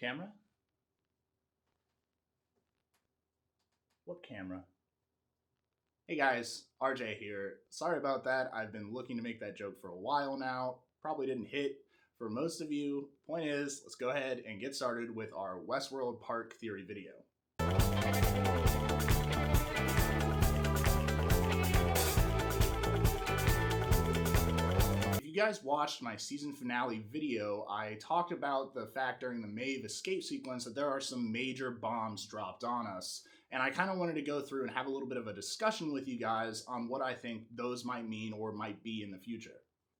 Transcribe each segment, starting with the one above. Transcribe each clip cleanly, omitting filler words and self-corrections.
Camera? What camera? Hey guys, RJ here. Sorry about that. I've been looking to make that joke for a while now. Probably didn't hit for most of you. Point is, let's go ahead and get started with our Westworld Park Theory video. If you guys watched my season finale video, I talked about the fact during the Maeve escape sequence that there are some major bombs dropped on us. And I kind of wanted to go through and have a little bit of a discussion with you guys on what I think those might mean or might be in the future.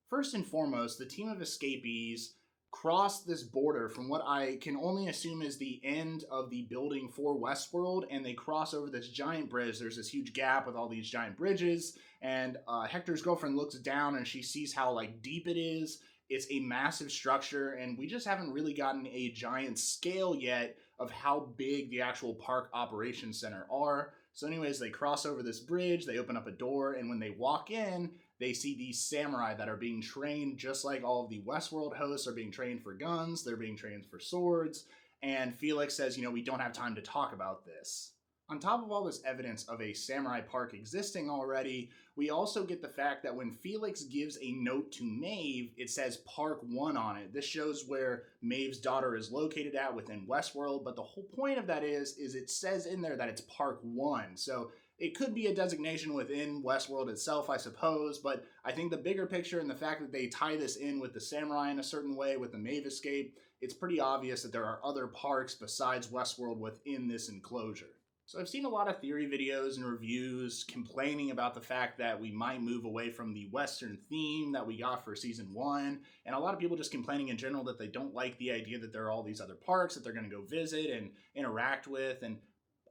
First and foremost, the team of escapees crossed this border from what I can only assume is the end of the building for Westworld, and they cross over this giant bridge. There's this huge gap with all these giant bridges, and Hector's girlfriend looks down and she sees how deep it is. It's a massive structure, and we just haven't really gotten a giant scale yet of how big the actual park operations center are. So anyways, they cross over this bridge, they open up a door, and when they walk in, they see these samurai that are being trained just like all of the Westworld hosts are being trained for guns, they're being trained for swords, and Felix says, we don't have time to talk about this. On top of all this evidence of a samurai park existing already, we also get the fact that when Felix gives a note to Maeve, it says Park 1 on it. This shows where Maeve's daughter is located at within Westworld, but the whole point of that is it says in there that it's Park 1. So it could be a designation within Westworld itself, I suppose, but I think the bigger picture and the fact that they tie this in with the samurai in a certain way with the Maeve escape, it's pretty obvious that there are other parks besides Westworld within this enclosure. So I've seen a lot of theory videos and reviews complaining about the fact that we might move away from the Western theme that we got for season 1, and a lot of people just complaining in general that they don't like the idea that there are all these other parks that they're going to go visit and interact with, and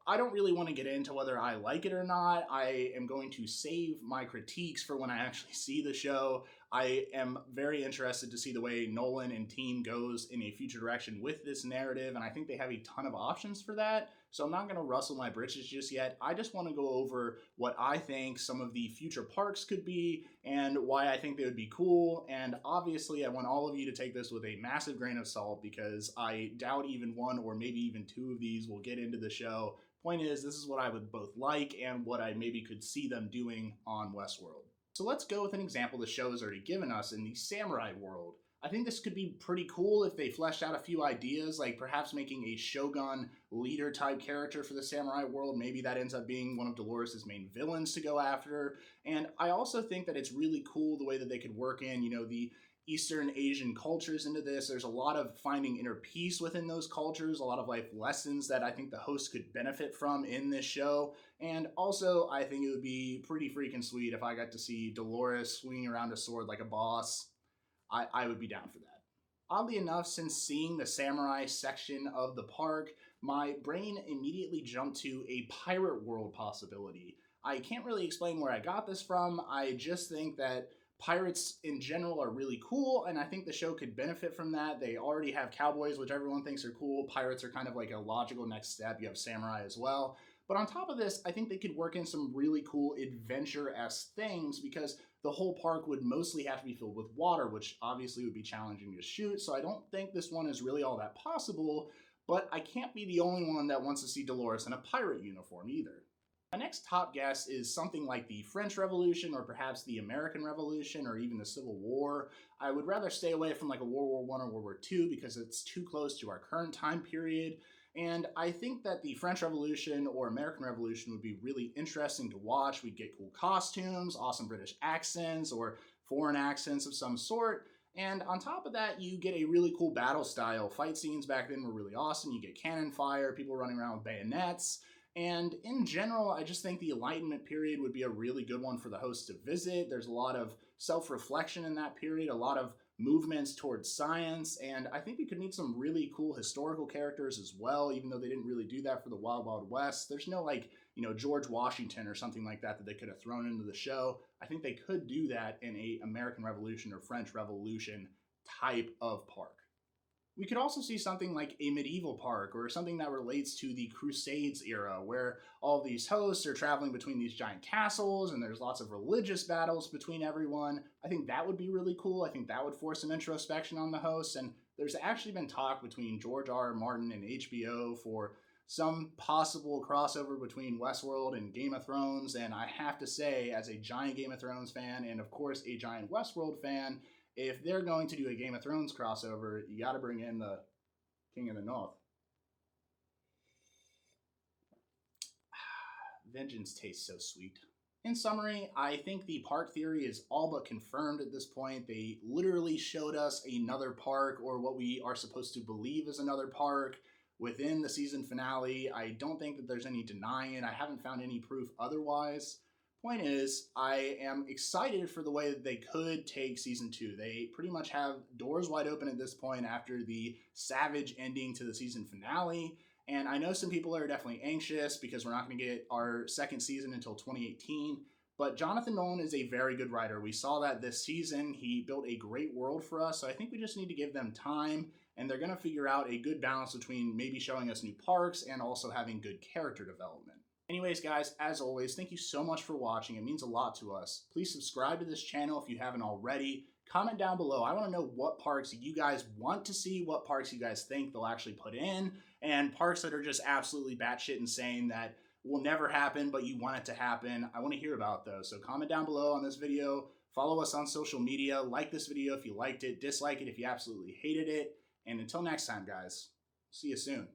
I don't really want to get into whether I like it or not. I am going to save my critiques for when I actually see the show. I am very interested to see the way Nolan and team goes in a future direction with this narrative, and I think they have a ton of options for that. So I'm not going to rustle my britches just yet. I just want to go over what I think some of the future parks could be and why I think they would be cool. And obviously, I want all of you to take this with a massive grain of salt because I doubt even one or maybe even two of these will get into the show. Point is, this is what I would both like and what I maybe could see them doing on Westworld. So let's go with an example the show has already given us in the samurai world. I think this could be pretty cool if they fleshed out a few ideas, like perhaps making a shogun leader type character for the samurai world. Maybe that ends up being one of Dolores' main villains to go after. And I also think that it's really cool the way that they could work in, the Eastern Asian cultures into this. There's a lot of finding inner peace within those cultures, a lot of life lessons that I think the host could benefit from in this show. And also, I think it would be pretty freaking sweet if I got to see Dolores swinging around a sword like a boss. I would be down for that. Oddly enough, since seeing the samurai section of the park, my brain immediately jumped to a pirate world possibility. I can't really explain where I got this from. I just think that pirates in general are really cool, and I think the show could benefit from that. They already have cowboys, which everyone thinks are cool. Pirates are kind of like a logical next step. You have samurai as well. But on top of this, I think they could work in some really cool adventure-esque things because the whole park would mostly have to be filled with water, which obviously would be challenging to shoot. So I don't think this one is really all that possible, but I can't be the only one that wants to see Dolores in a pirate uniform either. My next top guess is something like the French Revolution or perhaps the American Revolution or even the Civil War. I would rather stay away from like a World War I or World War II because it's too close to our current time period. And I think that the French Revolution or American Revolution would be really interesting to watch. We'd get cool costumes, awesome British accents, or foreign accents of some sort. And on top of that, you get a really cool battle style. Fight scenes back then were really awesome. You get cannon fire, people running around with bayonets. And in general, I just think the Enlightenment period would be a really good one for the host to visit. There's a lot of self-reflection in that period, a lot of movements towards science, and I think we could meet some really cool historical characters as well, even though they didn't really do that for the Wild Wild West. There's no George Washington or something like that they could have thrown into the show. I think they could do that in a American Revolution or French Revolution type of park. We could also see something like a medieval park or something that relates to the Crusades era where all these hosts are traveling between these giant castles and there's lots of religious battles between everyone. I think that would be really cool. I think that would force some introspection on the hosts, and there's actually been talk between George R. R. Martin and HBO for some possible crossover between Westworld and Game of Thrones. And I have to say, as a giant Game of Thrones fan and, of course, a giant Westworld fan, if they're going to do a Game of Thrones crossover, you got to bring in the King of the North. Vengeance tastes so sweet. In summary, I think the park theory is all but confirmed at this point. They literally showed us another park, or what we are supposed to believe is another park, within the season finale. I don't think that there's any denying it. I haven't found any proof otherwise. Point is, I am excited for the way that they could take season 2. They pretty much have doors wide open at this point after the savage ending to the season finale. And I know some people are definitely anxious because we're not going to get our second season until 2018. But Jonathan Nolan is a very good writer. We saw that this season. He built a great world for us. So I think we just need to give them time. And they're going to figure out a good balance between maybe showing us new parks and also having good character development. Anyways, guys, as always, thank you so much for watching. It means a lot to us. Please subscribe to this channel if you haven't already. Comment down below. I want to know what parks you guys want to see, what parks you guys think they'll actually put in, and parks that are just absolutely batshit insane that will never happen, but you want it to happen. I want to hear about those. So comment down below on this video. Follow us on social media. Like this video if you liked it. Dislike it if you absolutely hated it. And until next time, guys, see you soon.